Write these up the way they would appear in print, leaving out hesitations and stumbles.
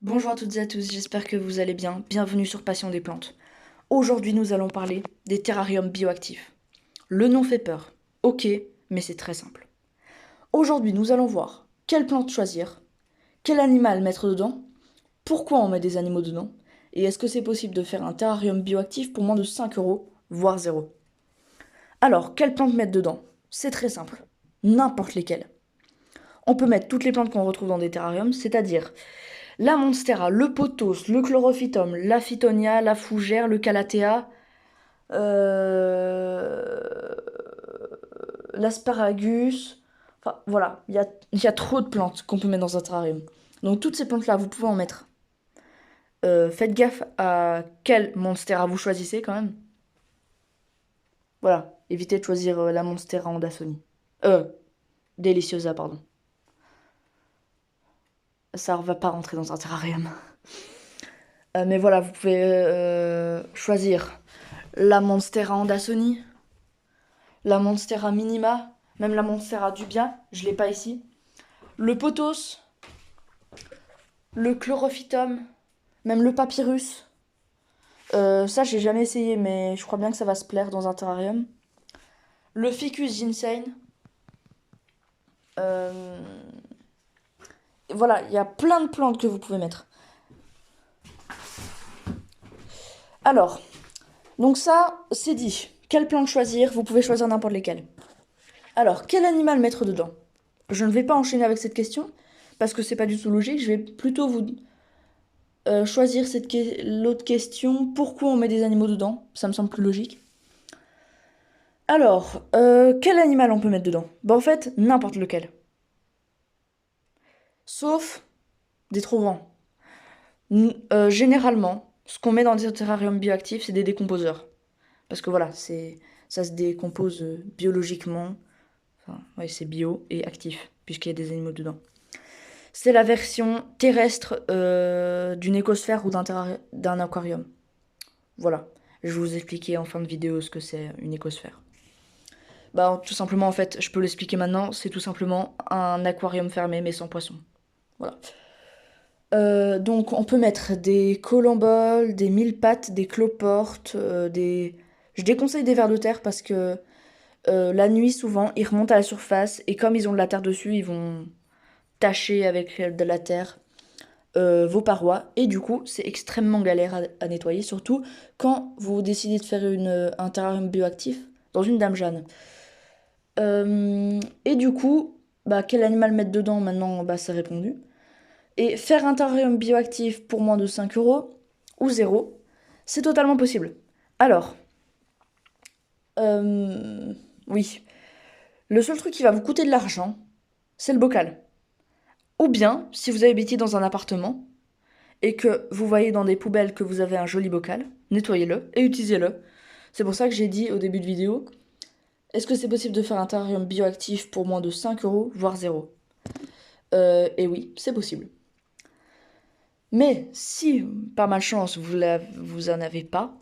Bonjour à toutes et à tous, j'espère que vous allez bien. Bienvenue sur Passion des plantes. Aujourd'hui, nous allons parler des terrariums bioactifs. Le nom fait peur, ok, mais c'est très simple. Aujourd'hui, nous allons voir quelle plante choisir, quel animal mettre dedans, pourquoi on met des animaux dedans, et est-ce que c'est possible de faire un terrarium bioactif pour moins de 5 euros, voire zéro. Alors, quelle plante mettre dedans? C'est très simple, n'importe lesquelles. On peut mettre toutes les plantes qu'on retrouve dans des terrariums, c'est-à-dire la monstera, le pothos, le chlorophytum, la phytonia, la fougère, le calathea, euh, l'asparagus. Enfin, voilà, il y a trop de plantes qu'on peut mettre dans un terrarium. Donc, toutes ces plantes-là, vous pouvez en mettre. Faites gaffe à quelle monstera vous choisissez quand même. Voilà, évitez de choisir la monstera Andasoni. Euh, Deliciosa, pardon. Ça va pas rentrer dans un terrarium. Mais voilà, vous pouvez choisir la monstera Andasoni, la Monstera minima, même la Monstera dubia, je l'ai pas ici. Le pothos, le chlorophytum, même le papyrus. Ça, j'ai jamais essayé, mais je crois bien que ça va se plaire dans un terrarium. Le ficus ginseng. Euh, voilà, il y a plein de plantes que vous pouvez mettre. Alors, donc ça, c'est dit. Quelle plante choisir? Vous pouvez choisir n'importe lesquelles. Alors, quel animal mettre dedans? Je ne vais pas enchaîner avec cette question, parce que c'est pas du tout logique. Je vais plutôt vous choisir l'autre question. Pourquoi on met des animaux dedans? Ça me semble plus logique. Alors, quel animal on peut mettre dedans? Bah en fait, n'importe lequel. Sauf des trop grands. Généralement, ce qu'on met dans des terrariums bioactifs, c'est des décomposeurs. Parce que voilà, ça se décompose biologiquement. Enfin, ouais, c'est bio et actif, puisqu'il y a des animaux dedans. C'est la version terrestre d'une écosphère ou d'un aquarium. Voilà. Je vais vous expliquer en fin de vidéo ce que c'est une écosphère. Bah, tout simplement, en fait, je peux l'expliquer maintenant, c'est tout simplement un aquarium fermé mais sans poisson. Voilà. Donc, on peut mettre des colamboles, des mille-pattes, des cloportes, des. Je déconseille des vers de terre parce que la nuit, souvent, ils remontent à la surface et comme ils ont de la terre dessus, ils vont tacher avec de la terre vos parois et du coup, c'est extrêmement galère à nettoyer, surtout quand vous décidez de faire un terrarium bioactif dans une dame Jeanne. Et du coup, bah, quel animal mettre dedans maintenant, bah, c'est répondu. Et faire un terrarium bioactif pour moins de 5 euros ou zéro, c'est totalement possible. Alors, euh, oui, le seul truc qui va vous coûter de l'argent, c'est le bocal. Ou bien, si vous habitez dans un appartement et que vous voyez dans des poubelles que vous avez un joli bocal, nettoyez-le et utilisez-le. C'est pour ça que j'ai dit au début de vidéo, est-ce que c'est possible de faire un terrarium bioactif pour moins de 5 euros, voire zéro? Et oui, c'est possible. Mais si, par malchance, vous en avez pas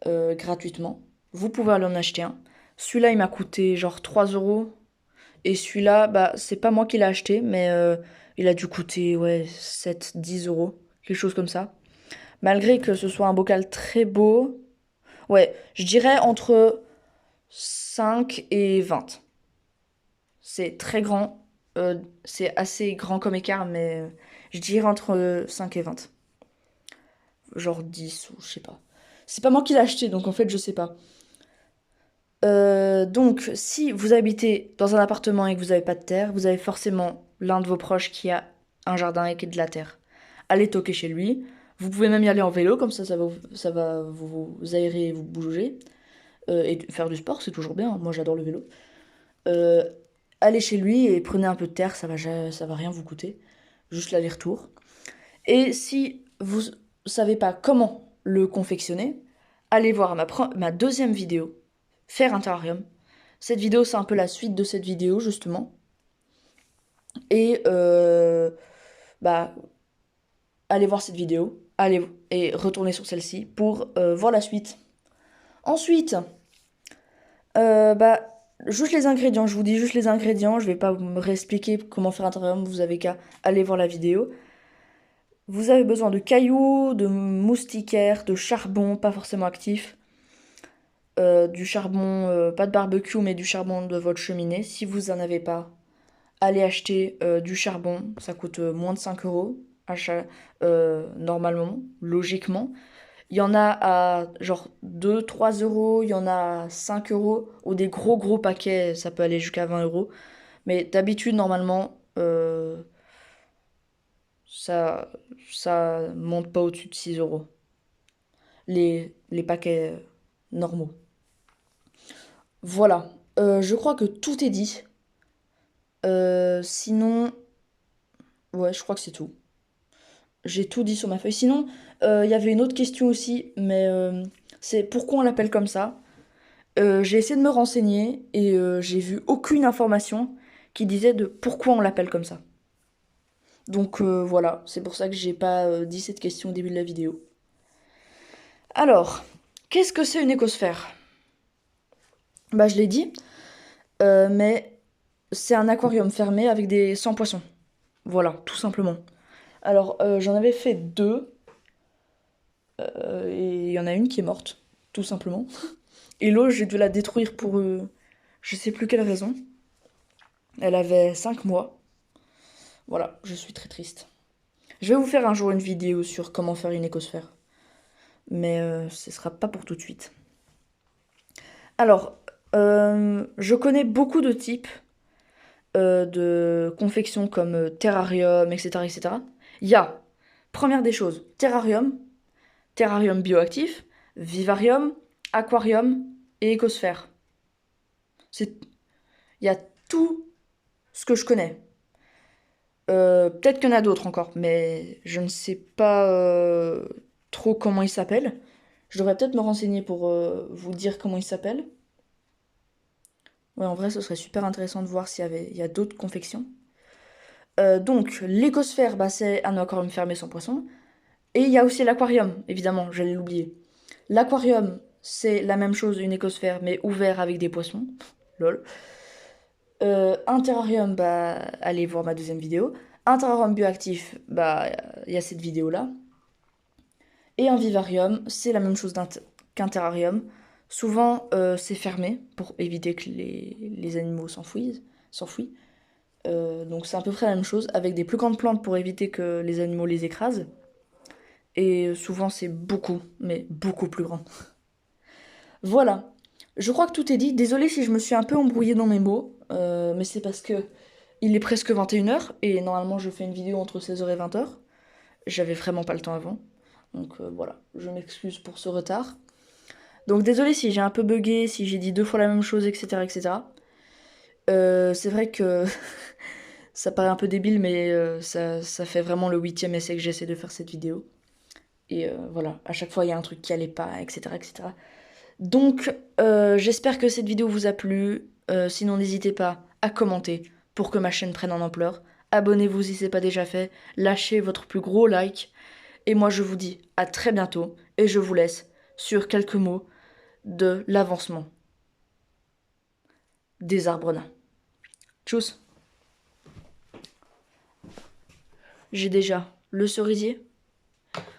gratuitement, vous pouvez aller en acheter un. Celui-là, il m'a coûté genre 3 euros. Et celui-là, bah, c'est pas moi qui l'ai acheté, mais il a dû coûter, ouais, 7, 10 euros. Quelque chose comme ça. Malgré que ce soit un bocal très beau, ouais, je dirais entre 5 et 20. C'est très grand. C'est assez grand comme écart, mais je dirais entre 5 et 20. Genre 10 ou je sais pas. C'est pas moi qui l'ai acheté, donc en fait, je sais pas. Donc, si vous habitez dans un appartement et que vous n'avez pas de terre, vous avez forcément l'un de vos proches qui a un jardin et qui a de la terre. Allez toquer chez lui. Vous pouvez même y aller en vélo, comme ça va vous aérer et vous bouger. Et faire du sport, c'est toujours bien. Moi, j'adore le vélo. Euh, Allez chez lui et prenez un peu de terre, ça va rien vous coûter. Juste l'aller-retour. Et si vous savez pas comment le confectionner, allez voir ma deuxième vidéo, faire un terrarium. Cette vidéo, c'est un peu la suite de cette vidéo, justement. Et bah, allez voir cette vidéo, allez et retournez sur celle-ci pour voir la suite. Ensuite, bah, juste les ingrédients. Je vous dis juste les ingrédients. Je vais pas me réexpliquer comment faire un terrarium. Vous avez qu'à aller voir la vidéo. Vous avez besoin de cailloux, de moustiquaires, de charbon, pas forcément actif. Du charbon, pas de barbecue, mais du charbon de votre cheminée. Si vous en avez pas, allez acheter du charbon. Ça coûte moins de 5 euros normalement, logiquement. Il y en a à genre 2, 3 euros, il y en a à 5 euros, ou des gros gros paquets, ça peut aller jusqu'à 20 euros. Mais d'habitude, normalement, ça, ça monte pas au-dessus de 6 euros. Les paquets normaux. Voilà. Je crois que tout est dit. Sinon, ouais, je crois que c'est tout. J'ai tout dit sur ma feuille. Sinon, il y avait une autre question aussi, mais c'est pourquoi on l'appelle comme ça. J'ai essayé de me renseigner et j'ai vu aucune information qui disait de pourquoi on l'appelle comme ça. Donc voilà, c'est pour ça que j'ai pas dit cette question au début de la vidéo. Alors, qu'est-ce que c'est une écosphère? Bah je l'ai dit, mais c'est un aquarium fermé avec des 100 poissons. Voilà, tout simplement. Alors j'en avais fait deux et il y en a une qui est morte, tout simplement. Et l'autre, j'ai dû la détruire pour je sais plus quelle raison. Elle avait 5 mois. Voilà, je suis très triste. Je vais vous faire un jour une vidéo sur comment faire une écosphère. Mais ce sera pas pour tout de suite. Alors, je connais beaucoup de types de confections comme terrarium, etc., etc. Il y a, première des choses, terrarium, terrarium bioactif, vivarium, aquarium et écosphère. C'est, il y a tout ce que je connais. Peut-être qu'il y en a d'autres encore, mais je ne sais pas trop comment ils s'appellent. Je devrais peut-être me renseigner pour vous dire comment ils s'appellent. Ouais, en vrai, ce serait super intéressant de voir il y a d'autres confections. Donc, l'écosphère, bah, c'est un aquarium fermé sans poisson. Et il y a aussi l'aquarium, évidemment, j'allais l'oublier. L'aquarium, c'est la même chose, une écosphère, mais ouvert avec des poissons. Lol. Un terrarium, bah, allez voir ma deuxième vidéo. Un terrarium bioactif, bah, il y a cette vidéo-là. Et un vivarium, c'est la même chose qu'un terrarium. Souvent, c'est fermé pour éviter que les animaux s'enfuient. Donc c'est à peu près la même chose, avec des plus grandes plantes pour éviter que les animaux les écrasent. Et souvent, c'est beaucoup, mais beaucoup plus grand. Voilà. Je crois que tout est dit. Désolée si je me suis un peu embrouillée dans mes mots, mais c'est parce que il est presque 21 h et normalement je fais une vidéo entre 16 h et 20 h. J'avais vraiment pas le temps avant. Donc voilà, je m'excuse pour ce retard. Donc désolée si j'ai un peu bugué, si j'ai dit deux fois la même chose, etc. etc. C'est vrai que ça paraît un peu débile, mais ça fait vraiment le 8e essai que j'essaie de faire cette vidéo. Et voilà, à chaque fois il y a un truc qui allait pas, etc. etc. Donc j'espère que cette vidéo vous a plu. Sinon n'hésitez pas à commenter pour que ma chaîne prenne en ampleur. Abonnez-vous si ce n'est pas déjà fait. Lâchez votre plus gros like. Et moi je vous dis à très bientôt. Et je vous laisse sur quelques mots de l'avancement des arbres nains. Tchuss. J'ai déjà le cerisier.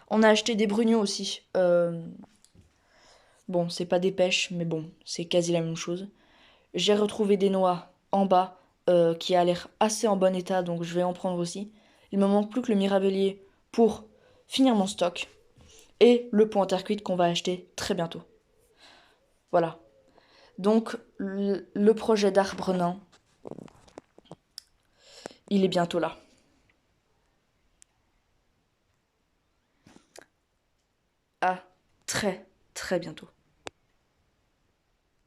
On a acheté des brugnons aussi. Bon, c'est pas des pêches, mais bon, c'est quasi la même chose. J'ai retrouvé des noix en bas qui a l'air assez en bon état, donc je vais en prendre aussi. Il me manque plus que le mirabellier pour finir mon stock. Et le pot en terre cuite qu'on va acheter très bientôt. Voilà. Donc, le projet d'arbre nain, il est bientôt là. À très, très bientôt.